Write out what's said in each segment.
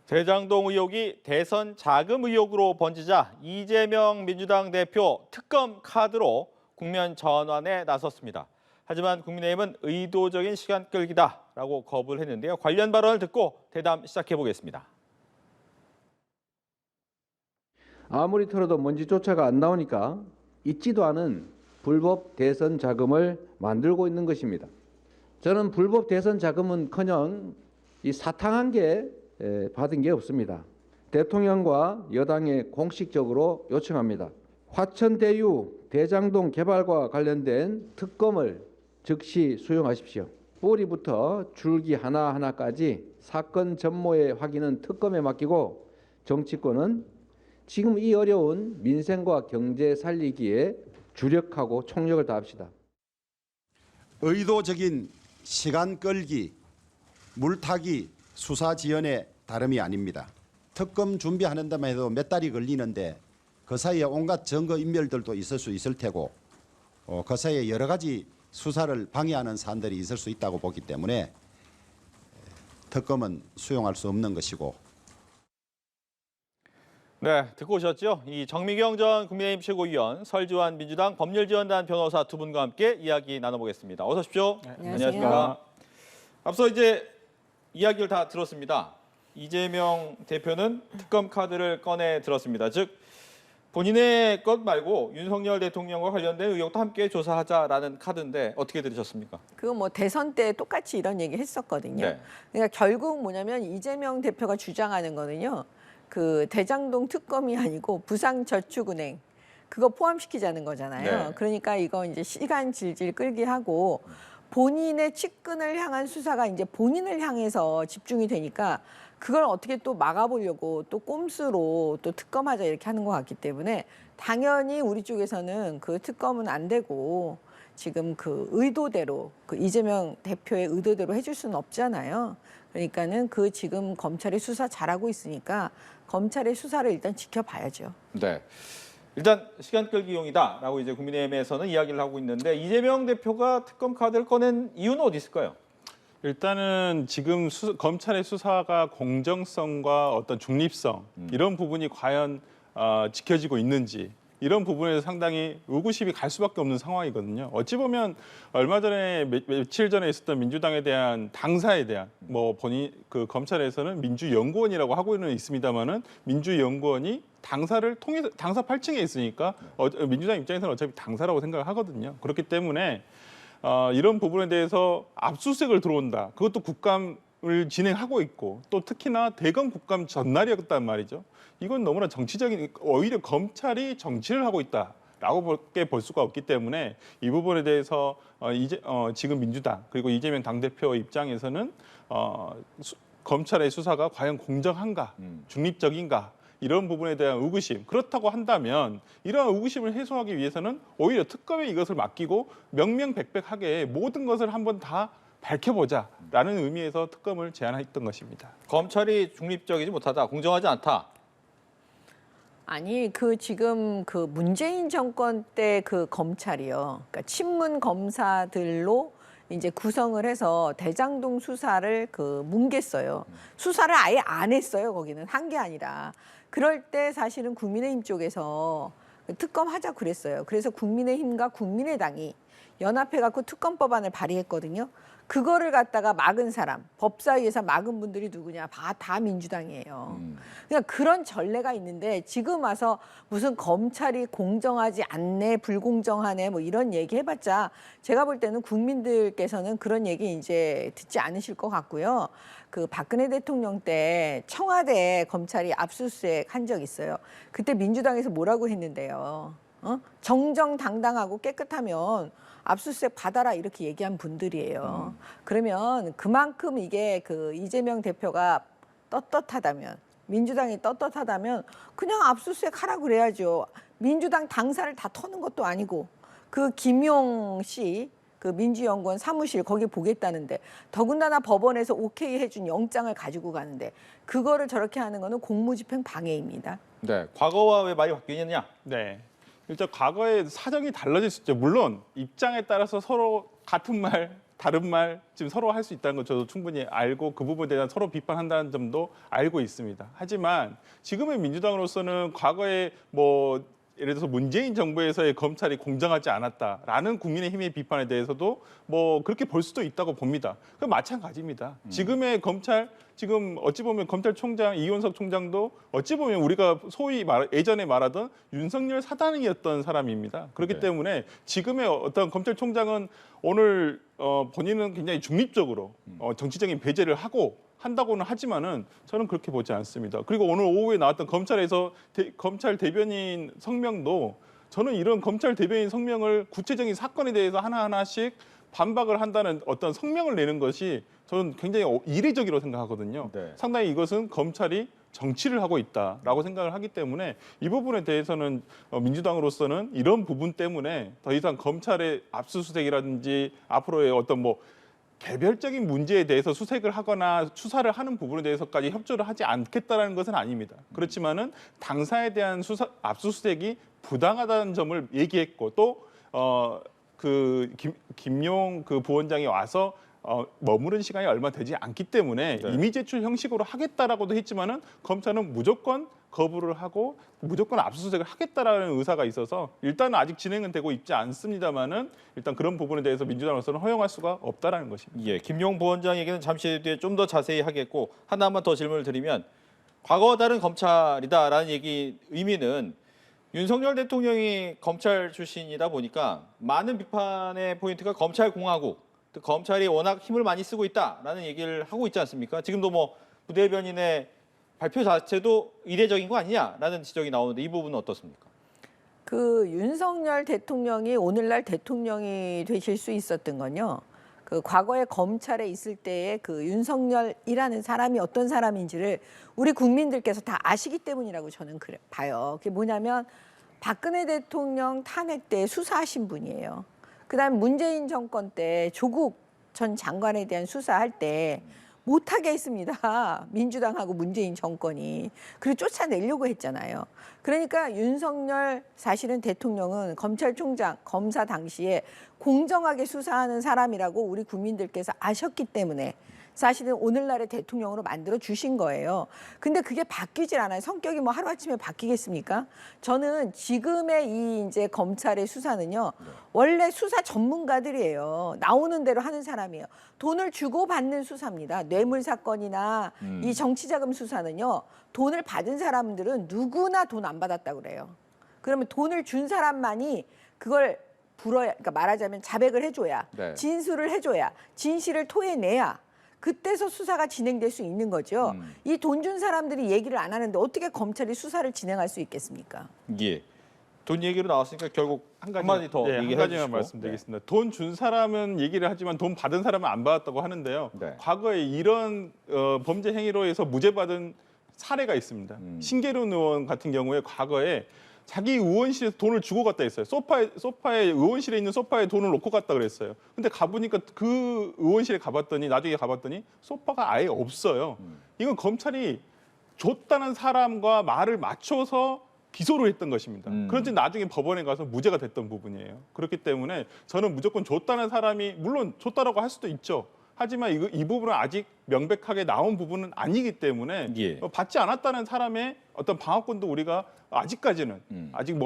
대장동 의혹이 대선 자금 의혹으로 번지자 이재명 민주당 대표 특검 카드로 국면 전환에 나섰습니다. 하지만 국민의힘은 의도적인 시간 끌기다라고 거부를 했는데요. 관련 발언을 듣고 대담 시작해 보겠습니다. 아무리 털어도 먼지조차가 안 나오니까 있지도 않은 불법 대선 자금을 만들고 있는 것입니다. 저는 불법 대선 자금은커녕 이 사탕한 게 받은 게 없습니다. 대통령과 여당에 공식적으로 요청합니다. 화천대유 대장동 개발과 관련된 특검을 즉시 수용하십시오. 뿌리부터 줄기 하나하나까지 사건 전모의 확인은 특검에 맡기고 정치권은 지금 이 어려운 민생과 경제 살리기에 주력하고 총력을 다합시다. 의도적인 시간 끌기, 물타기, 수사 지연의 다름이 아닙니다. 특검 준비하는 데만 해도 몇 달이 걸리는데 그 사이에 온갖 증거 인멸들도 있을 수 있을 테고 그 사이에 여러 가지 수사를 방해하는 사안들이 있을 수 있다고 보기 때문에 특검은 수용할 수 없는 것이고. 네, 듣고 오셨죠? 이 정미경 전 국민의힘 최고위원, 설주환 민주당 법률지원단 변호사 두 분과 함께 이야기 나눠보겠습니다. 어서 오십시오. 네, 안녕하십니까. 앞서 이제 이야기를 다 들었습니다. 이재명 대표는 특검 카드를 꺼내 들었습니다. 즉 본인의 것 말고 윤석열 대통령과 관련된 의혹도 함께 조사하자라는 카드인데 어떻게 들으셨습니까? 그거 뭐 대선 때 똑같이 이런 얘기 했었거든요. 네. 그러니까 결국 뭐냐면 이재명 대표가 주장하는 거는요. 그 대장동 특검이 아니고 부산저축은행 그거 포함시키자는 거잖아요. 네. 그러니까 이거 이제 시간 질질 끌기 하고 본인의 측근을 향한 수사가 이제 본인을 향해서 집중이 되니까 그걸 어떻게 또 막아보려고 또 꼼수로 또 특검하자 이렇게 하는 것 같기 때문에 당연히 우리 쪽에서는 그 특검은 안 되고 지금 그 의도대로 그 이재명 대표의 의도대로 해줄 수는 없잖아요. 그러니까는 그 지금 검찰이 수사 잘하고 있으니까 검찰의 수사를 일단 지켜봐야죠. 네. 일단 시간 끌기용이다라고 이제 국민의힘에서는 이야기를 하고 있는데 이재명 대표가 특검 카드를 꺼낸 이유는 어디 있을까요? 일단은 지금 검찰의 수사가 공정성과 어떤 중립성 이런 부분이 과연 지켜지고 있는지 이런 부분에서 상당히 의구심이 갈 수밖에 없는 상황이거든요. 어찌 보면 얼마 전에 며칠 전에 있었던 민주당에 대한 당사에 대한 뭐 본인 그 검찰에서는 민주연구원이라고 하고는 있습니다만은 민주연구원이 당사를 통해서 당사 8층에 있으니까 민주당 입장에서는 어차피 당사라고 생각을 하거든요. 그렇기 때문에 이런 부분에 대해서 압수수색을 들어온다. 그것도 국감을 진행하고 있고 또 특히나 대검 국감 전날이었단 말이죠. 이건 너무나 정치적인 오히려 검찰이 정치를 하고 있다라고밖에 볼 수가 없기 때문에 이 부분에 대해서 지금 민주당 그리고 이재명 당대표 입장에서는 검찰의 수사가 과연 공정한가, 중립적인가 이런 부분에 대한 의구심 그렇다고 한다면 이러한 의구심을 해소하기 위해서는 오히려 특검에 이것을 맡기고 명명백백하게 모든 것을 한번 다 밝혀보자라는 의미에서 특검을 제안했던 것입니다. 검찰이 중립적이지 못하다, 공정하지 않다. 아니 그 지금 그 문재인 정권 때 그 검찰이요. 그러니까 친문 검사들로 이제 구성을 해서 대장동 수사를 그 뭉갰어요. 수사를 아예 안 했어요. 거기는 한 게 아니라. 그럴 때 사실은 국민의힘 쪽에서 특검 하자 그랬어요. 그래서 국민의힘과 국민의당이 연합해갖고 특검법안을 발의했거든요. 그거를 갖다가 막은 사람, 법사위에서 막은 분들이 누구냐? 다 민주당이에요. 그러니까 그런 전례가 있는데 지금 와서 무슨 검찰이 공정하지 않네, 불공정하네 뭐 이런 얘기 해봤자 제가 볼 때는 국민들께서는 그런 얘기 이제 듣지 않으실 것 같고요. 그 박근혜 대통령 때 청와대 검찰이 압수수색 한 적 있어요. 그때 민주당에서 뭐라고 했는데요. 정정당당하고 깨끗하면 압수수색 받아라 이렇게 얘기한 분들이에요. 그러면 그만큼 이게 그 이재명 대표가 떳떳하다면 민주당이 떳떳하다면 그냥 압수수색 하라 그래야죠. 민주당 당사를 다 터는 것도 아니고 그 김용 씨 그 민주연구원 사무실 거기 보겠다는데 더군다나 법원에서 오케이 해준 영장을 가지고 가는데 그거를 저렇게 하는 거는 공무집행 방해입니다. 네, 과거와 왜 많이 바뀌느냐? 네. 일단 과거에 사정이 달라질 수 있죠. 물론 입장에 따라서 서로 같은 말 다른 말 지금 서로 할 수 있다는 거 저도 충분히 알고 그 부분에 대한 서로 비판한다는 점도 알고 있습니다. 하지만 지금의 민주당으로서는 과거에 뭐 예를 들어서 문재인 정부에서의 검찰이 공정하지 않았다라는 국민의힘의 비판에 대해서도 뭐 그렇게 볼 수도 있다고 봅니다. 그 마찬가지입니다. 지금의 검찰, 지금 어찌 보면 검찰총장 이원석 총장도 어찌 보면 우리가 소위 예전에 말하던 윤석열 사단이었던 사람입니다. 그렇기 네. 때문에 지금의 어떤 검찰총장은 오늘 본인은 굉장히 중립적으로 정치적인 배제를 한다고는 하지만은 저는 그렇게 보지 않습니다. 그리고 오늘 오후에 나왔던 검찰에서 검찰 대변인 성명도 저는 이런 검찰 대변인 성명을 구체적인 사건에 대해서 하나하나씩 반박을 한다는 어떤 성명을 내는 것이 저는 굉장히 이례적이라고 생각하거든요. 네. 상당히 이것은 검찰이 정치를 하고 있다라고 생각을 하기 때문에 이 부분에 대해서는 민주당으로서는 이런 부분 때문에 더 이상 검찰의 압수수색이라든지 앞으로의 어떤 뭐 개별적인 문제에 대해서 수색을 하거나 수사를 하는 부분에 대해서까지 협조를 하지 않겠다라는 것은 아닙니다. 그렇지만은 당사에 대한 압수수색이 부당하다는 점을 얘기했고 또 김용 그 부원장이 와서 머무른 시간이 얼마 되지 않기 때문에 네. 이미 제출 형식으로 하겠다라고도 했지만은 검찰은 무조건 거부를 하고 무조건 압수수색을 하겠다라는 의사가 있어서 일단은 아직 진행은 되고 있지 않습니다만은 일단 그런 부분에 대해서 민주당으로서는 허용할 수가 없다라는 것입니다. 예, 김용 부원장 얘기는 잠시 뒤에 좀 더 자세히 하겠고 하나만 더 질문을 드리면 과거와 다른 검찰이다라는 얘기 의미는 윤석열 대통령이 검찰 출신이다 보니까 많은 비판의 포인트가 검찰 공화국, 또 검찰이 워낙 힘을 많이 쓰고 있다라는 얘기를 하고 있지 않습니까? 지금도 뭐 부대변인의 발표 자체도 이례적인 거 아니냐라는 지적이 나오는데 이 부분은 어떻습니까? 그 윤석열 대통령이 오늘날 대통령이 되실 수 있었던 건요. 그 과거에 검찰에 있을 때의 그 윤석열이라는 사람이 어떤 사람인지를 우리 국민들께서 다 아시기 때문이라고 저는 봐요. 그게 뭐냐면 박근혜 대통령 탄핵 때 수사하신 분이에요. 그다음 문재인 정권 때 조국 전 장관에 대한 수사할 때 못하게 했습니다. 민주당하고 문재인 정권이. 그리고 쫓아내려고 했잖아요. 그러니까 윤석열 사실은 대통령은 검찰총장, 검사 당시에 공정하게 수사하는 사람이라고 우리 국민들께서 아셨기 때문에 사실은 오늘날의 대통령으로 만들어 주신 거예요. 근데 그게 바뀌질 않아요. 성격이 뭐 하루아침에 바뀌겠습니까? 저는 지금의 이 이제 검찰의 수사는요. 원래 수사 전문가들이에요. 나오는 대로 하는 사람이에요. 돈을 주고 받는 수사입니다. 뇌물 사건이나 이 정치자금 수사는요. 돈을 받은 사람들은 누구나 돈 안 받았다고 그래요. 그러면 돈을 준 사람만이 그걸 그러니까 말하자면 자백을 해줘야, 네. 진술을 해줘야, 진실을 토해내야 그때서 수사가 진행될 수 있는 거죠. 이 돈 준 사람들이 얘기를 안 하는데 어떻게 검찰이 수사를 진행할 수 있겠습니까? 예. 돈 얘기로 나왔으니까 결국 한마디 더 한 얘기해 가지만 주시고. 말씀드리겠습니다. 돈 준 사람은 얘기를 하지만 돈 받은 사람은 안 받았다고 하는데요. 네. 과거에 이런 범죄 행위로 해서 무죄받은 사례가 있습니다. 신계륜 의원 같은 경우에 과거에 자기 의원실에서 돈을 주고 갔다 했어요. 소파에 의원실에 있는 소파에 돈을 놓고 갔다 그랬어요. 근데 가보니까 그 의원실에 나중에 가봤더니 소파가 아예 없어요. 이건 검찰이 줬다는 사람과 말을 맞춰서 기소를 했던 것입니다. 그런데 나중에 법원에 가서 무죄가 됐던 부분이에요. 그렇기 때문에 저는 무조건 줬다는 사람이 물론 줬다라고 할 수도 있죠. 하지만 이 부분은 아직 명백하게 나온 부분은 아니기 때문에 예. 받지 않았다는 사람의 어떤 방어권도 우리가 아직까지는 아직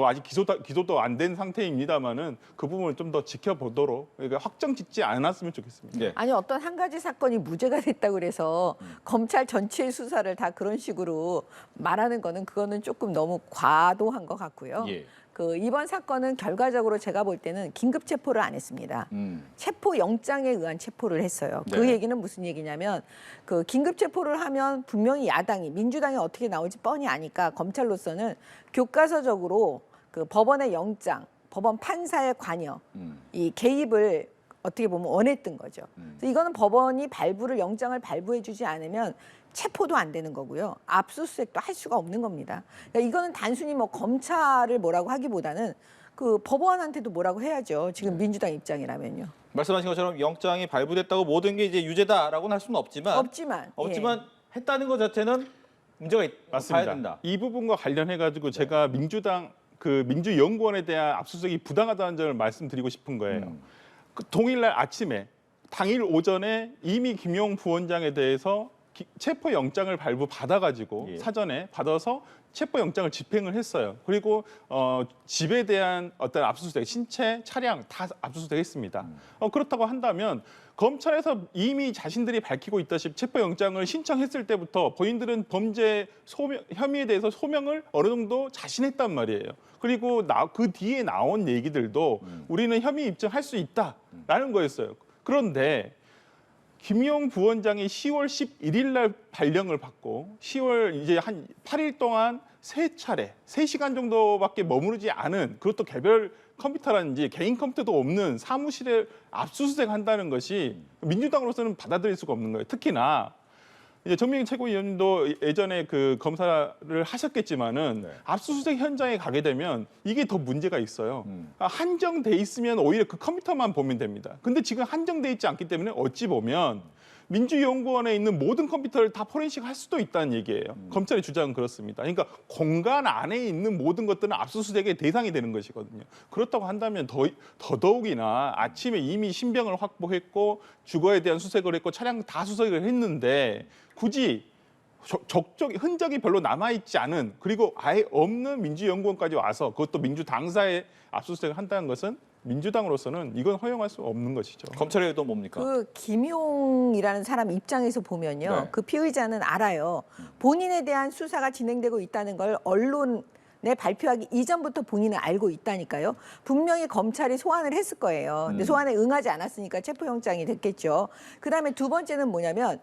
기소도 안 된 상태입니다만은 그 부분을 좀 더 지켜보도록 그러니까 확정 짓지 않았으면 좋겠습니다. 네. 아니 어떤 한 가지 사건이 무죄가 됐다고 그래서 검찰 전체의 수사를 다 그런 식으로 말하는 거는 그거는 조금 너무 과도한 것 같고요. 예. 그 이번 사건은 결과적으로 제가 볼 때는 긴급 체포를 안 했습니다. 체포 영장에 의한 체포를 했어요. 그 네. 얘기는 무슨 얘기냐면 그 긴급 체포를 하면 분명히 야당이 민주당이 어떻게 나올지 뻔히 아니까 검찰로서는 교과서적으로 그 법원의 영장, 법원 판사의 관여, 이 개입을 어떻게 보면 원했던 거죠. 그래서 이거는 법원이 영장을 발부해주지 않으면 체포도 안 되는 거고요. 압수수색도 할 수가 없는 겁니다. 그러니까 이거는 단순히 뭐 검찰을 뭐라고 하기보다는 그 법원한테도 뭐라고 해야죠. 지금 민주당 입장이라면요. 말씀하신 것처럼 영장이 발부됐다고 모든 게 이제 유죄다라고는 할 수는 없지만 없지만 했다는 것 자체는 문제가 봐야 맞습니다. 된다. 이 부분과 관련해 가지고 제가 민주당 그 민주연구원에 대한 압수수색이 부당하다는 점을 말씀드리고 싶은 거예요. 그 동일날 아침에 당일 오전에 이미 김용 부원장에 대해서 체포영장을 발부받아가지고 예. 사전에 받아서 체포영장을 집행을 했어요. 그리고 집에 대한 어떤 압수수색, 신체, 차량 다 압수수색했습니다. 그렇다고 한다면 검찰에서 이미 자신들이 밝히고 있다시피 체포영장을 신청했을 때부터 본인들은 범죄 혐의에 대해서 소명을 어느 정도 자신했단 말이에요. 그리고 그 뒤에 나온 얘기들도 우리는 혐의 입증할 수 있다라는 거였어요. 그런데 김용 부원장이 10월 11일 날 발령을 받고 10월 이제 한 8일 동안 3차례, 3시간 정도밖에 머무르지 않은, 그것도 개별 컴퓨터라든지 개인 컴퓨터도 없는 사무실에 압수수색한다는 것이 민주당으로서는 받아들일 수가 없는 거예요. 특히나 이제 정명희 최고위원도 예전에 그 검사를 하셨겠지만은 네. 압수수색 현장에 가게 되면 이게 더 문제가 있어요. 한정돼 있으면 오히려 그 컴퓨터만 보면 됩니다. 근데 지금 한정돼 있지 않기 때문에 어찌 보면 민주연구원에 있는 모든 컴퓨터를 다 포렌식 할 수도 있다는 얘기예요. 검찰의 주장은 그렇습니다. 그러니까 공간 안에 있는 모든 것들은 압수수색의 대상이 되는 것이거든요. 그렇다고 한다면 더더욱이나 아침에 이미 신병을 확보했고 주거에 대한 수색을 했고 차량 다 수색을 했는데 굳이 흔적이 별로 남아있지 않은, 그리고 아예 없는 민주연구원까지 와서 그것도 민주당사에 압수수색을 한다는 것은 민주당으로서는 이건 허용할 수 없는 것이죠. 검찰의 의도 뭡니까? 그 김용이라는 사람 입장에서 보면요, 네. 그 피의자는 알아요. 본인에 대한 수사가 진행되고 있다는 걸 언론에 발표하기 이전부터 본인은 알고 있다니까요. 분명히 검찰이 소환을 했을 거예요. 근데 소환에 응하지 않았으니까 체포영장이 됐겠죠. 그다음에 두 번째는 뭐냐면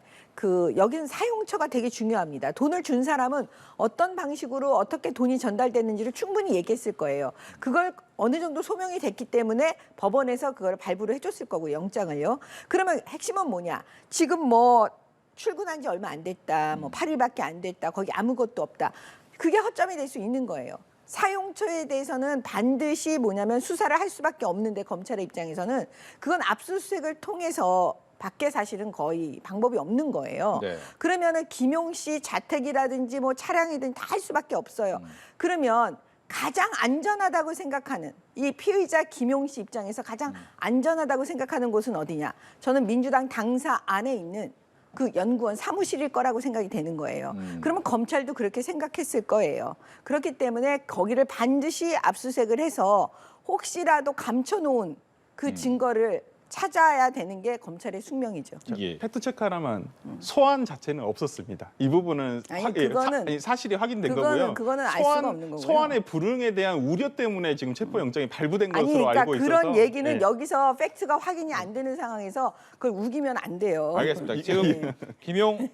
여기는 사용처가 되게 중요합니다. 돈을 준 사람은 어떤 방식으로 어떻게 돈이 전달됐는지를 충분히 얘기했을 거예요. 그걸 어느 정도 소명이 됐기 때문에 법원에서 그걸 발부를 해줬을 거고, 영장을요. 그러면 핵심은 뭐냐? 지금 뭐 출근한 지 얼마 안 됐다, 뭐 8일밖에 안 됐다, 거기 아무것도 없다. 그게 허점이 될 수 있는 거예요. 사용처에 대해서는 반드시 뭐냐면 수사를 할 수밖에 없는데, 검찰의 입장에서는 그건 압수수색을 통해서 밖에 사실은 거의 방법이 없는 거예요. 네. 그러면은 김용 씨 자택이라든지 뭐 차량이든 다 할 수밖에 없어요. 그러면 가장 안전하다고 생각하는, 이 피의자 김용 씨 입장에서 가장 안전하다고 생각하는 곳은 어디냐? 저는 민주당 당사 안에 있는 그 연구원 사무실일 거라고 생각이 되는 거예요. 그러면 검찰도 그렇게 생각했을 거예요. 그렇기 때문에 거기를 반드시 압수수색을 해서 혹시라도 감춰놓은 그 증거를 찾아야 되는 게 검찰의 숙명이죠. 예. 팩트 체크 하나만, 소환 자체는 없었습니다. 이 부분은 아니, 그거는- 사실이 확인된 거고요. 그거는 알 수가 없는 거고요. 소환의 불응에 대한 우려 때문에 지금 체포영장이 발부된 아니, 것으로 그러니까 알고 있어서 그런 얘기는 예. 여기서 팩트가 확인이 안 되는 상황에서 그걸 우기면 안 돼요. 알겠습니다. 지금 김용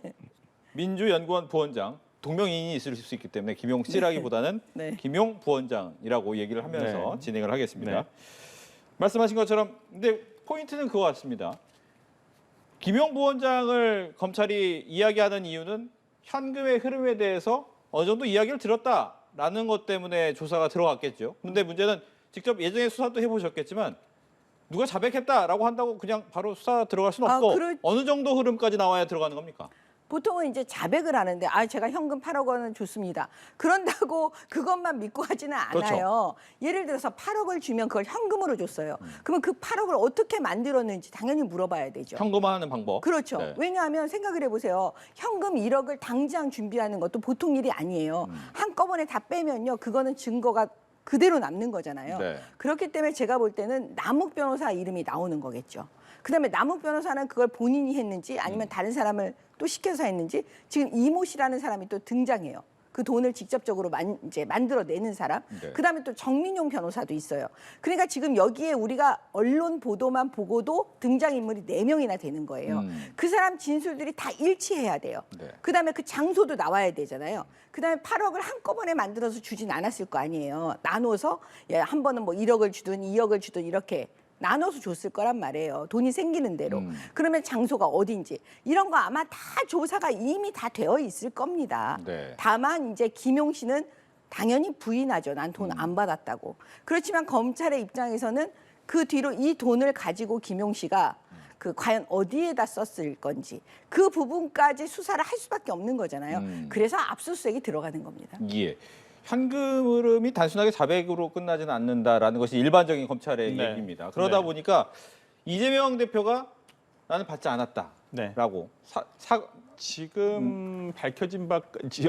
민주연구원 부원장 동명이인이 있을 수 있기 때문에 김용 씨라기보다는 네. 김용 부원장이라고 얘기를 하면서 네. 진행을 하겠습니다. 네. 말씀하신 것처럼 근데 포인트는 그거 같습니다. 김용 부원장을 검찰이 이야기하는 이유는 현금의 흐름에 대해서 어느 정도 이야기를 들었다라는 것 때문에 조사가 들어갔겠죠. 근데 문제는 직접 예전에 수사도 해보셨겠지만 누가 자백했다라고 한다고 그냥 바로 수사 들어갈 수는 아, 없고 그렇- 어느 정도 흐름까지 나와야 들어가는 겁니까? 보통은 이제 자백을 하는데, 제가 현금 8억 원은 줬습니다. 그런다고 그것만 믿고 하지는 않아요. 그렇죠. 예를 들어서 8억을 주면 그걸 현금으로 줬어요. 그러면 그 8억을 어떻게 만들었는지 당연히 물어봐야 되죠. 현금화하는 방법. 그렇죠. 네. 왜냐하면 생각을 해보세요. 현금 1억을 당장 준비하는 것도 보통 일이 아니에요. 한꺼번에 다 빼면요, 그거는 증거가 그대로 남는 거잖아요. 네. 그렇기 때문에 제가 볼 때는 남욱 변호사 이름이 나오는 거겠죠. 그다음에 남욱 변호사는 그걸 본인이 했는지 아니면 다른 사람을 또 시켜서 했는지, 지금 이모 씨라는 사람이 또 등장해요. 그 돈을 직접적으로 이제 만들어내는 사람. 네. 그다음에 또 정민용 변호사도 있어요. 그러니까 지금 여기에 우리가 언론 보도만 보고도 등장인물이 4명이나 되는 거예요. 그 사람 진술들이 다 일치해야 돼요. 네. 그다음에 그 장소도 나와야 되잖아요. 그다음에 8억을 한꺼번에 만들어서 주진 않았을 거 아니에요. 나눠서 한 번은 뭐 1억을 주든 2억을 주든 이렇게 나눠서 줬을 거란 말이에요. 돈이 생기는 대로. 그러면 장소가 어딘지 이런 거 아마 다 조사가 이미 다 되어 있을 겁니다. 네. 다만 이제 김용 씨는 당연히 부인하죠. 난 돈 안 받았다고. 그렇지만 검찰의 입장에서는 그 뒤로 이 돈을 가지고 김용 씨가 과연 어디에다 썼을 건지 그 부분까지 수사를 할 수밖에 없는 거잖아요. 그래서 압수수색이 들어가는 겁니다. 예. 현금 흐름이 단순하게 자백으로 끝나지는 않는다라는 것이 일반적인 검찰의 네. 얘기입니다. 그러다 네. 보니까 이재명 대표가 나는 받지 네. 않았다라고 지금 밝혀진 바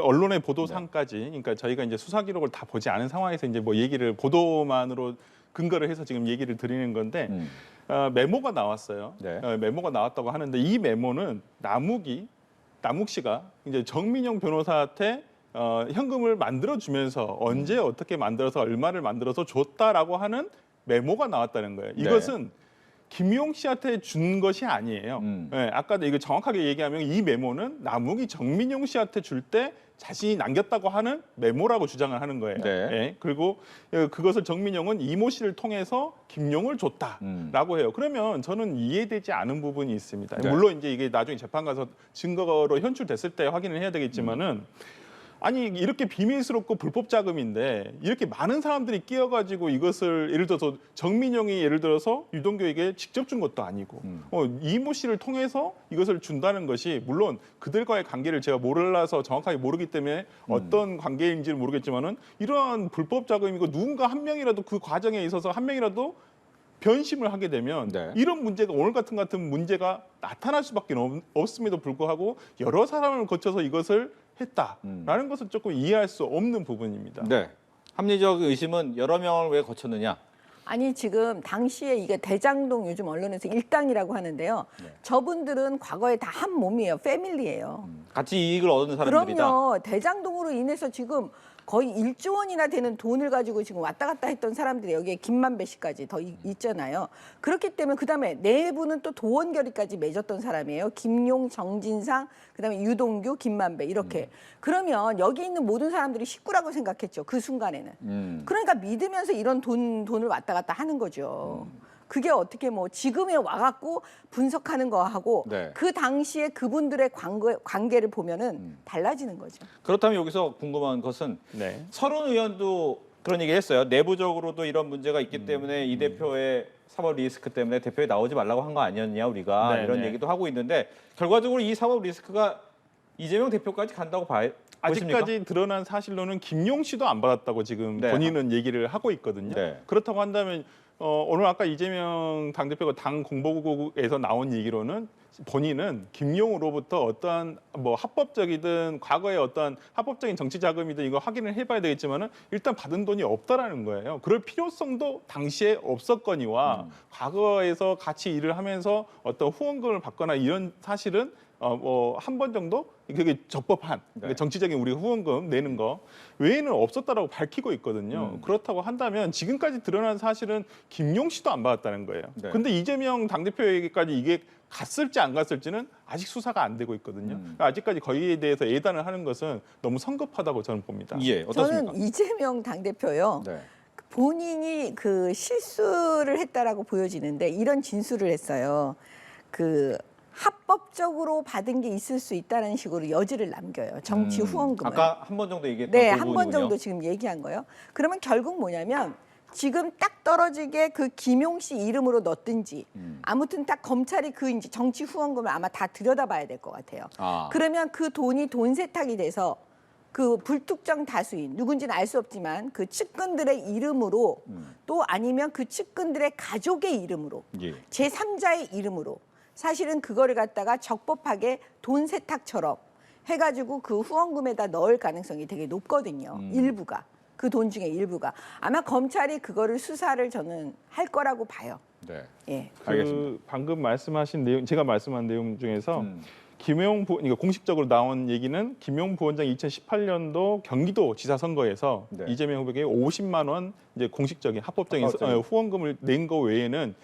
언론의 보도상까지 그러니까 저희가 이제 수사 기록을 다 보지 않은 상황에서 이제 뭐 얘기를 보도만으로 근거를 해서 지금 얘기를 드리는 건데 메모가 나왔어요. 네. 메모가 나왔다고 하는데 이 메모는 남욱 씨가 이제 정민용 변호사한테 현금을 만들어 주면서 언제 어떻게 만들어서 얼마를 만들어서 줬다라고 하는 메모가 나왔다는 거예요. 이것은 김용 씨한테 준 것이 아니에요. 네, 아까도 이거 정확하게 얘기하면 이 메모는 남욱이 정민용 씨한테 줄 때 자신이 남겼다고 하는 메모라고 주장을 하는 거예요. 네. 네, 그리고 그것을 정민용은 이모 씨를 통해서 김용을 줬다라고 해요. 그러면 저는 이해되지 않은 부분이 있습니다. 네. 물론 이제 이게 나중에 재판 가서 증거로 현출됐을 때 확인을 해야 되겠지만은 아니 이렇게 비밀스럽고 불법 자금인데 이렇게 많은 사람들이 끼어가지고 이것을 예를 들어서 정민영이 예를 들어서 유동규에게 직접 준 것도 아니고 이모 씨를 통해서 이것을 준다는 것이 물론 그들과의 관계를 제가 몰라서 정확하게 모르기 때문에 어떤 관계인지는 모르겠지만은 이러한 불법 자금이고 누군가 한 명이라도 그 과정에 있어서 한 명이라도 변심을 하게 되면 네. 이런 문제가 오늘 같은 문제가 나타날 수밖에 없음에도 불구하고 여러 사람을 거쳐서 이것을 했다라는 것은 조금 이해할 수 없는 부분입니다. 네. 합리적 의심은 여러 명을 왜 거쳤느냐? 아니 지금 당시에 이게 대장동 요즘 언론에서 일당이라고 하는데요. 저분들은 과거에 다 한 몸이에요. 패밀리예요. 같이 이익을 얻은 사람들이다. 그럼요. 대장동으로 인해서 지금 거의 1조 원이나 되는 돈을 가지고 지금 왔다 갔다 했던 사람들이 여기에 김만배 씨까지 더 있잖아요. 그렇기 때문에 그다음에 내부는 또 도원결의까지 맺었던 사람이에요. 김용, 정진상, 그다음에 유동규, 김만배 이렇게. 그러면 여기 있는 모든 사람들이 식구라고 생각했죠. 그 순간에는. 그러니까 믿으면서 이런 돈을 왔다 갔다 하는 거죠. 그게 어떻게 뭐 지금에 와갖고 분석하는 거하고 네. 그 당시에 그분들의 관계를 보면은 달라지는 거죠. 그렇다면 여기서 궁금한 것은 네. 서른 의원도 그런 얘기 했어요. 내부적으로도 이런 문제가 있기 때문에 이 대표의 사법 리스크 때문에 대표에 나오지 말라고 한 거 아니었냐 우리가 네, 이런 네. 얘기도 하고 있는데 결과적으로 이 사법 리스크가 이재명 대표까지 간다고 보십니까? 아직까지 드러난 사실로는 김용 씨도 안 받았다고 지금 네. 본인은 얘기를 하고 있거든요. 네. 그렇다고 한다면 오늘 아까 이재명 당대표가 당 공보국에서 나온 얘기로는 본인은 김용으로부터 어떠한 뭐 합법적이든 과거에 어떤 합법적인 정치 자금이든 이거 확인을 해봐야 되겠지만은 일단 받은 돈이 없다라는 거예요. 그럴 필요성도 당시에 없었거니와 과거에서 같이 일을 하면서 어떤 후원금을 받거나 이런 사실은 뭐 한 번 정도 그게 적법한 그러니까 정치적인 우리 후원금 내는 거 외에는 없었다라고 밝히고 있거든요. 그렇다고 한다면 지금까지 드러난 사실은 김용 씨도 안 받았다는 거예요. 네. 근데 이재명 당대표에게까지 이게 갔을지 안 갔을지는 아직 수사가 안 되고 있거든요. 아직까지 거기에 대해서 예단을 하는 것은 너무 성급하다고 저는 봅니다. 예, 어떻습니까? 저는 이재명 당대표요. 네. 본인이 그 실수를 했다라고 보여지는데 이런 진술을 했어요. 그 합법적으로 받은 게 있을 수 있다는 식으로 여지를 남겨요. 정치 후원금을. 아까 한 번 정도 얘기했던 네, 그 한 번 부분이군요. 정도 지금 얘기한 거예요. 그러면 결국 뭐냐면 지금 딱 떨어지게 그 김용 씨 이름으로 넣든지 아무튼 딱 검찰이 그 이제 정치 후원금을 아마 다 들여다봐야 될 것 같아요. 아. 그러면 그 돈이 돈 세탁이 돼서 그 불특정 다수인 누군지는 알 수 없지만 그 측근들의 이름으로 또 아니면 그 측근들의 가족의 이름으로 예. 제3자의 이름으로 사실은 그거를 갖다가 적법하게 돈 세탁처럼 해가지고 그 후원금에다 넣을 가능성이 되게 높거든요. 일부가. 그 돈 중에 일부가. 아마 검찰이 그거를 수사를 저는 할 거라고 봐요. 네. 예. 알겠습니다. 방금 말씀하신 내용, 제가 말씀한 내용 중에서 김용 그러니까 공식적으로 나온 얘기는 김용 부원장 2018년도 경기도 지사 선거에서 네. 이재명 후보에게 50만 원 이제 공식적인 합법적인 합법적인. 후원금을 낸 거 외에는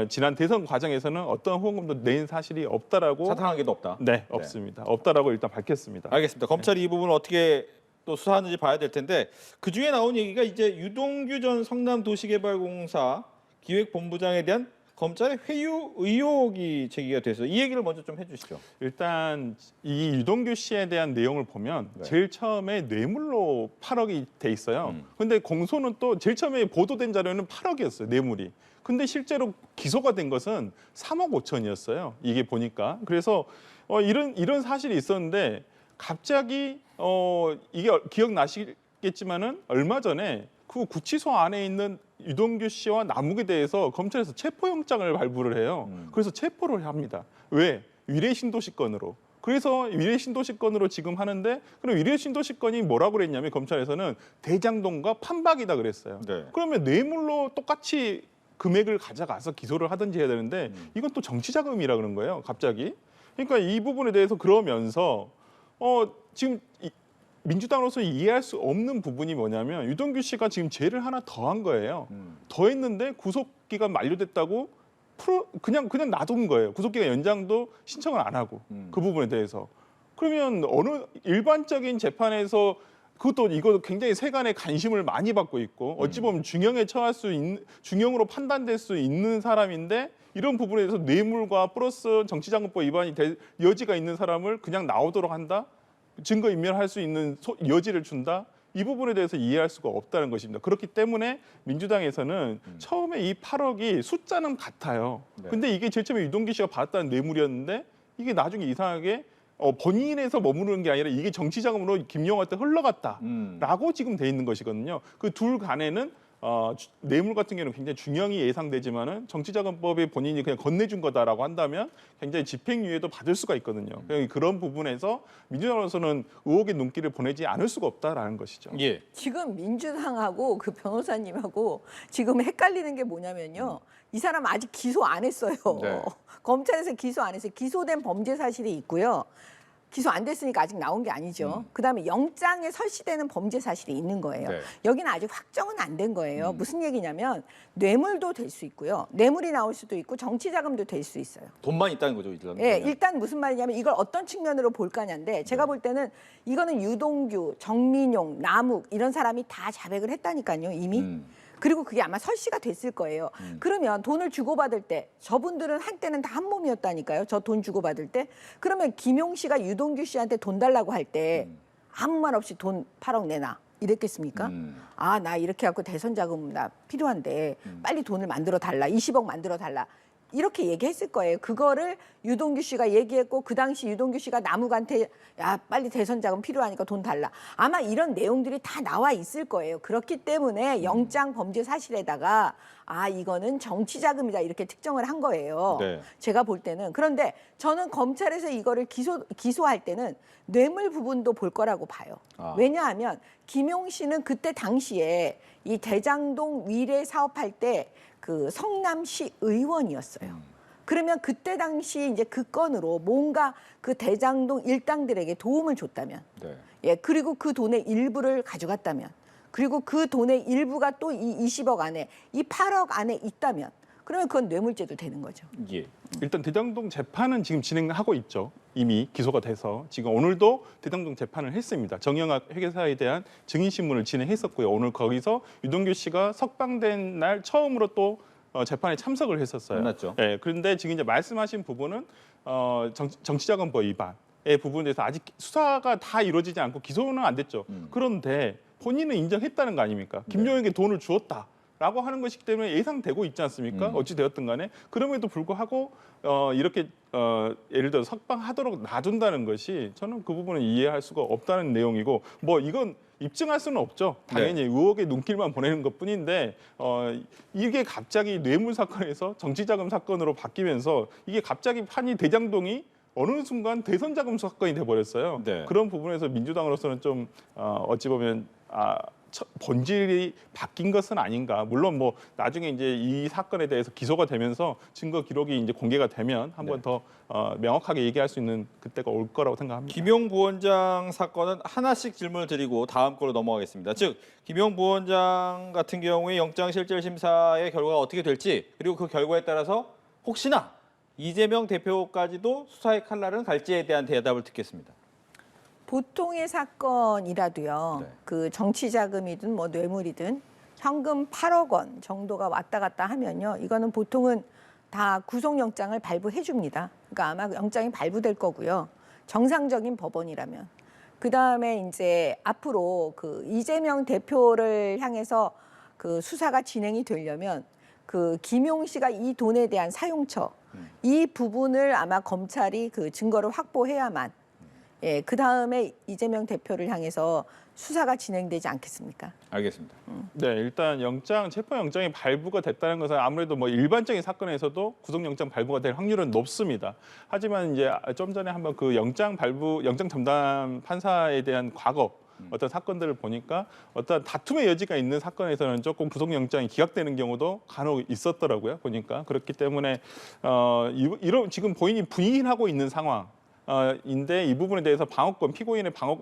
지난 대선 과정에서는 어떤 후원금도 낸 사실이 없다라고 사탕한 게도 없다. 네, 없습니다. 없다라고 일단 밝혔습니다. 알겠습니다. 검찰이 이 부분을 어떻게 또 수사하는지 봐야 될 텐데 그 중에 나온 얘기가 이제 유동규 전 성남도시개발공사 기획본부장에 대한 검찰의 회유 의혹이 제기가 돼서 이 얘기를 먼저 좀 해주시죠. 일단 이 유동규 씨에 대한 내용을 보면 네. 제일 처음에 뇌물로 8억이 돼 있어요. 근데 공소는 또 제일 처음에 보도된 자료는 8억이었어요. 뇌물이. 근데 실제로 기소가 된 것은 3억 5천이었어요. 이게 보니까. 그래서 이런 사실이 있었는데 갑자기 이게 기억나시겠지만은 얼마 전에 그 구치소 안에 있는 유동규 씨와 남욱에 대해서 검찰에서 체포영장을 발부를 해요. 그래서 체포를 합니다. 왜? 위례신도시건으로. 그래서 위례신도시건으로 지금 하는데 그럼 위례신도시건이 뭐라고 그랬냐면 검찰에서는 대장동과 판박이다 그랬어요. 네. 그러면 뇌물로 똑같이 금액을 가져가서 기소를 하든지 해야 되는데 이건 또 정치자금이라 그런 거예요. 갑자기. 그러니까 이 부분에 대해서 그러면서 지금 민주당으로서 이해할 수 없는 부분이 뭐냐면 유동규 씨가 지금 죄를 하나 더 한 거예요. 더 했는데 구속기간 만료됐다고 그냥 놔둔 거예요. 구속기간 연장도 신청을 안 하고 그 부분에 대해서. 그러면 어느 일반적인 재판에서 그것도 이거 굉장히 세간의 관심을 많이 받고 있고 어찌 보면 중형에 처할 수 있는 중형으로 판단될 수 있는 사람인데 이런 부분에 대해서 뇌물과 플러스 정치자금법 위반이 될 여지가 있는 사람을 그냥 나오도록 한다. 증거인멸할 수 있는 여지를 준다. 이 부분에 대해서 이해할 수가 없다는 것입니다. 그렇기 때문에 민주당에서는 처음에 이 8억이 숫자는 같아요. 네. 근데 이게 제일 처음에 유동규 씨가 받았다는 뇌물이었는데 이게 나중에 이상하게 본인에서 머무르는 게 아니라 이게 정치자금으로 김용한테 흘러갔다라고 지금 돼 있는 것이거든요. 그 둘 간에는 뇌물 같은 경우는 굉장히 중형이 예상되지만은 정치자금법에 본인이 그냥 건네준 거다라고 한다면 굉장히 집행유예도 받을 수가 있거든요. 그런 부분에서 민주당으로서는 의혹의 눈길을 보내지 않을 수가 없다라는 것이죠. 예. 지금 민주당하고 그 변호사님하고 지금 헷갈리는 게 뭐냐면요. 이 사람 아직 기소 안 했어요. 네. 검찰에서 기소 안 했어요. 기소된 범죄 사실이 있고요. 기소 안 됐으니까 아직 나온 게 아니죠. 그다음에 영장에 설치되는 범죄 사실이 있는 거예요. 네. 여기는 아직 확정은 안 된 거예요. 무슨 얘기냐면 뇌물도 될 수 있고요. 뇌물이 나올 수도 있고 정치자금도 될 수 있어요. 돈만 있다는 거죠, 일단. 예, 일단 무슨 말이냐면 이걸 어떤 측면으로 볼 거냐인데 제가 볼 때는 이거는 유동규, 정민용, 남욱 이런 사람이 다 자백을 했다니까요, 이미. 그리고 그게 아마 설치가 됐을 거예요. 그러면 돈을 주고받을 때 저분들은 한때는 다 한 몸이었다니까요. 저 돈 주고받을 때. 그러면 김용 씨가 유동규 씨한테 돈 달라고 할 때 아무 말 없이 돈 8억 내놔. 이랬겠습니까? 아, 나 이렇게 갖고 대선 자금 나 필요한데 빨리 돈을 만들어 달라. 20억 만들어 달라. 이렇게 얘기했을 거예요. 그거를 유동규 씨가 얘기했고 그 당시 유동규 씨가 남욱한테 야 빨리 대선 자금 필요하니까 돈 달라. 아마 이런 내용들이 다 나와 있을 거예요. 그렇기 때문에 영장 범죄 사실에다가 아 이거는 정치 자금이다 이렇게 특정을 한 거예요. 네. 제가 볼 때는. 그런데 저는 검찰에서 이거를 기소할 때는 뇌물 부분도 볼 거라고 봐요. 왜냐하면 김용 씨는 그때 당시에 이 대장동 위례 사업할 때 그 성남시 의원이었어요. 그러면 그때 당시 이제 그 건으로 뭔가 그 대장동 일당들에게 도움을 줬다면, 네. 예, 그리고 그 돈의 일부를 가져갔다면, 그리고 그 돈의 일부가 또 이 20억 안에, 이 8억 안에 있다면, 그러면 그건 뇌물죄도 되는 거죠. 예. 일단 대장동 재판은 지금 진행하고 있죠. 이미 기소가 돼서 지금 오늘도 대장동 재판을 했습니다. 정영학 회계사에 대한 증인신문을 진행했었고요. 오늘 거기서 유동규 씨가 석방된 날 처음으로 또 재판에 참석을 했었어요. 만났죠. 네, 그런데 지금 이제 말씀하신 부분은 정치자금법 위반의 부분에 대해서 아직 수사가 다 이루어지지 않고 기소는 안 됐죠. 그런데 본인은 인정했다는 거 아닙니까? 김용에게 돈을 주었다. 라고 하는 것이기 때문에 예상되고 있지 않습니까? 어찌 되었든 간에 그럼에도 불구하고 이렇게 예를 들어 석방하도록 놔둔다는 것이 저는 그 부분은 이해할 수가 없다는 내용이고 뭐 이건 입증할 수는 없죠. 당연히 의혹의 눈길만 보내는 것뿐인데 이게 갑자기 뇌물 사건에서 정치자금 사건으로 바뀌면서 이게 갑자기 판이 대장동이 어느 순간 대선 자금 사건이 돼버렸어요. 네. 그런 부분에서 민주당으로서는 좀 어찌 보면 본질이 바뀐 것은 아닌가. 물론 뭐 나중에 이제 이 사건에 대해서 기소가 되면서 증거 기록이 이제 공개가 되면 한 번 더 명확하게 얘기할 수 있는 그때가 올 거라고 생각합니다. 김용 부원장 사건은 하나씩 질문을 드리고 다음 걸로 넘어가겠습니다. 즉 김용 부원장 같은 경우에 영장실질심사의 결과가 어떻게 될지 그리고 그 결과에 따라서 혹시나 이재명 대표까지도 수사의 칼날은 갈지에 대한 대답을 듣겠습니다. 보통의 사건이라도요. 네. 그 정치 자금이든 뭐 뇌물이든 현금 8억 원 정도가 왔다 갔다 하면요. 이거는 보통은 다 구속영장을 발부해 줍니다. 그러니까 아마 영장이 발부될 거고요. 정상적인 법원이라면. 그다음에 이제 앞으로 그 이재명 대표를 향해서 그 수사가 진행이 되려면 그 김용 씨가 이 돈에 대한 사용처 이 부분을 아마 검찰이 그 증거를 확보해야만 예, 그 다음에 이재명 대표를 향해서 수사가 진행되지 않겠습니까? 알겠습니다. 네, 일단 체포영장이 발부가 됐다는 것은 아무래도 뭐 일반적인 사건에서도 구속영장 발부가 될 확률은 높습니다. 하지만 이제 좀 전에 한번 그 영장 전담 판사에 대한 과거 어떤 사건들을 보니까 어떤 다툼의 여지가 있는 사건에서는 조금 구속영장이 기각되는 경우도 간혹 있었더라고요. 보니까 그렇기 때문에 이런 지금 본인이 부인하고 있는 상황. 인데 이 부분에 대해서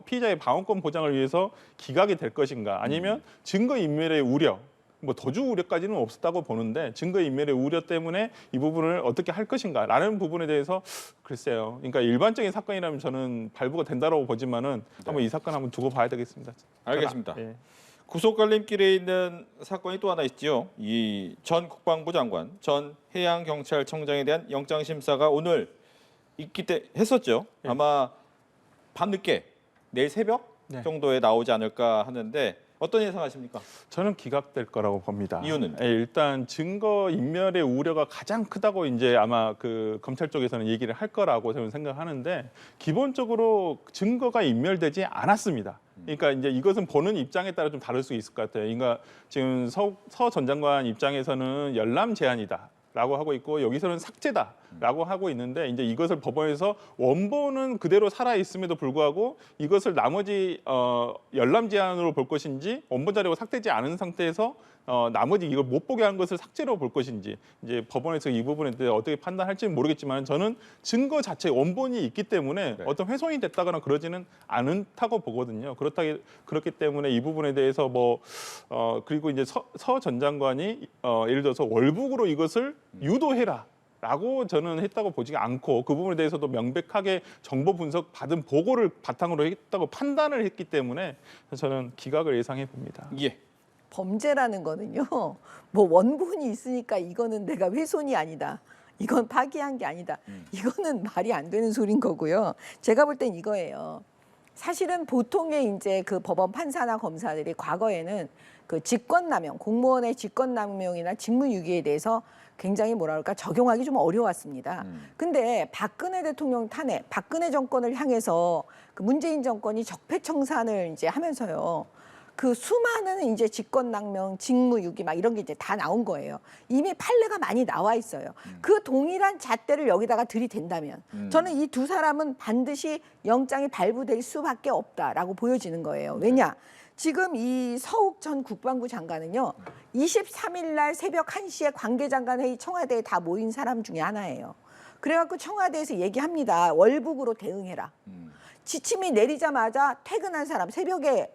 피의자의 방어권 보장을 위해서 기각이 될 것인가 아니면 증거인멸의 우려 뭐 도주 우려까지는 없었다고 보는데 증거인멸의 우려 때문에 이 부분을 어떻게 할 것인가라는 부분에 대해서 글쎄요. 그러니까 일반적인 사건이라면 저는 발부가 된다고 보지만은 한번 이 사건 한번 두고 봐야 되겠습니다. 알겠습니다. 예. 구속 갈림길에 있는 사건이 또 하나 있죠. 이 전 국방부 장관, 전 해양경찰청장에 대한 영장 심사가 오늘 했었죠. 아마 밤늦게 내일 새벽 네. 정도에 나오지 않을까 하는데 어떤 예상하십니까? 저는 기각될 거라고 봅니다. 이유는? 예, 일단 증거 인멸의 우려가 가장 크다고 이제 아마 그 검찰 쪽에서는 얘기를 할 거라고 저는 생각하는데 기본적으로 증거가 인멸되지 않았습니다. 그러니까 이제 이것은 보는 입장에 따라 좀 다를 수 있을 것 같아요. 그러니까 지금 서 전 장관 입장에서는 열람 제한이다라고 하고 있고 여기서는 삭제다라고 하고 있는데 이제 이것을 법원에서 원본은 그대로 살아 있음에도 불구하고 이것을 나머지 열람 제한으로 볼 것인지 원본 자료가 삭제되지 않은 상태에서 나머지 이걸 못 보게 한 것을 삭제로 볼 것인지 이제 법원에서 이 부분에 대해 어떻게 판단할지는 모르겠지만 저는 증거 자체 원본이 있기 때문에 네. 어떤 훼손이 됐다거나 그러지는 않다고 보거든요. 그렇기 때문에 이 부분에 대해서 그리고 이제 서 전 장관이 예를 들어서 월북으로 이것을 유도해라. 라고 저는 했다고 보지 않고 그 부분에 대해서도 명백하게 정보 분석 받은 보고를 바탕으로 했다고 판단을 했기 때문에 저는 기각을 예상해 봅니다. 예. 범죄라는 거는요. 뭐 원본이 있으니까 이거는 내가 훼손이 아니다. 이건 파기한 게 아니다. 이거는 말이 안 되는 소린 거고요. 제가 볼 땐 이거예요. 사실은 보통의 이제 그 법원 판사나 검사들이 과거에는 그 직권남용, 공무원의 직권남용이나 직무유기에 대해서 굉장히 뭐랄까 적용하기 좀 어려웠습니다. 근데 박근혜 대통령 탄핵, 박근혜 정권을 향해서 그 문재인 정권이 적폐청산을 이제 하면서요. 그 수많은 이제 직권남용, 직무유기 막 이런 게 이제 다 나온 거예요. 이미 판례가 많이 나와 있어요. 그 동일한 잣대를 여기다가 들이댄다면 저는 이 두 사람은 반드시 영장이 발부될 수밖에 없다라고 보여지는 거예요. 왜냐? 지금 이 서욱 전 국방부 장관은요. 23일 날 새벽 1시에 관계장관 회의 청와대에 다 모인 사람 중에 하나예요. 그래갖고 청와대에서 얘기합니다. 월북으로 대응해라. 지침이 내리자마자 퇴근한 사람 새벽에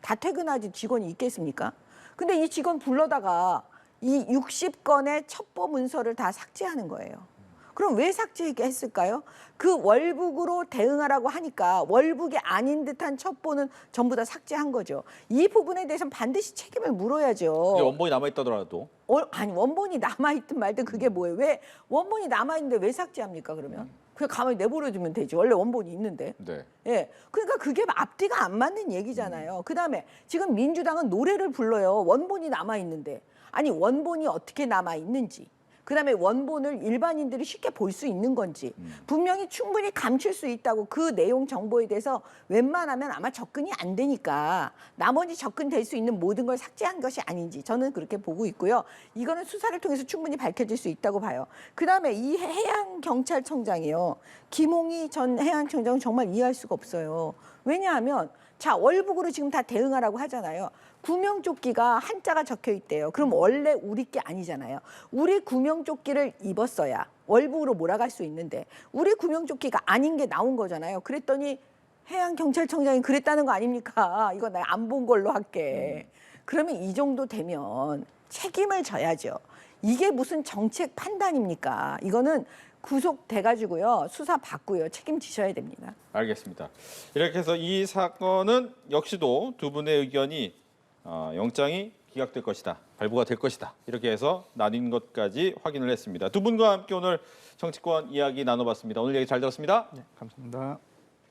다 퇴근하지 직원이 있겠습니까? 근데 이 직원 불러다가 이 60건의 첩보 문서를 다 삭제하는 거예요. 그럼 왜 삭제했을까요? 그 월북으로 대응하라고 하니까 월북이 아닌 듯한 첩보는 전부 다 삭제한 거죠. 이 부분에 대해서는 반드시 책임을 물어야죠. 근데 원본이 남아있다더라도 아니 원본이 남아있든 말든 그게 뭐예요? 왜 원본이 남아있는데 왜 삭제합니까 그러면? 그냥 가만히 내버려두면 되지. 원래 원본이 있는데. 네. 예, 그러니까 그게 앞뒤가 안 맞는 얘기잖아요. 그다음에 지금 민주당은 노래를 불러요. 원본이 남아 있는데 아니 원본이 어떻게 남아 있는지. 그다음에 원본을 일반인들이 쉽게 볼 수 있는 건지 분명히 충분히 감출 수 있다고 그 내용 정보에 대해서 웬만하면 아마 접근이 안 되니까 나머지 접근될 수 있는 모든 걸 삭제한 것이 아닌지 저는 그렇게 보고 있고요. 이거는 수사를 통해서 충분히 밝혀질 수 있다고 봐요. 그다음에 이 해양경찰청장이요. 김홍희 전 해양청장은 정말 이해할 수가 없어요. 왜냐하면 자 월북으로 지금 다 대응하라고 하잖아요. 구명조끼가 한자가 적혀 있대요. 그럼 원래 우리 게 아니잖아요. 우리 구명조끼를 입었어야 월북으로 몰아갈 수 있는데 우리 구명조끼가 아닌 게 나온 거잖아요. 그랬더니 해양경찰청장이 그랬다는 거 아닙니까? 이거 나 안 본 걸로 할게. 그러면 이 정도 되면 책임을 져야죠. 이게 무슨 정책 판단입니까? 이거는 구속돼가지고요. 수사 받고요. 책임지셔야 됩니다. 알겠습니다. 이렇게 해서 이 사건은 역시도 두 분의 의견이 영장이 기각될 것이다, 발부가 될 것이다 이렇게 해서 나뉜 것까지 확인을 했습니다. 두 분과 함께 오늘 정치권 이야기 나눠봤습니다. 오늘 얘기 잘 들었습니다. 네, 감사합니다.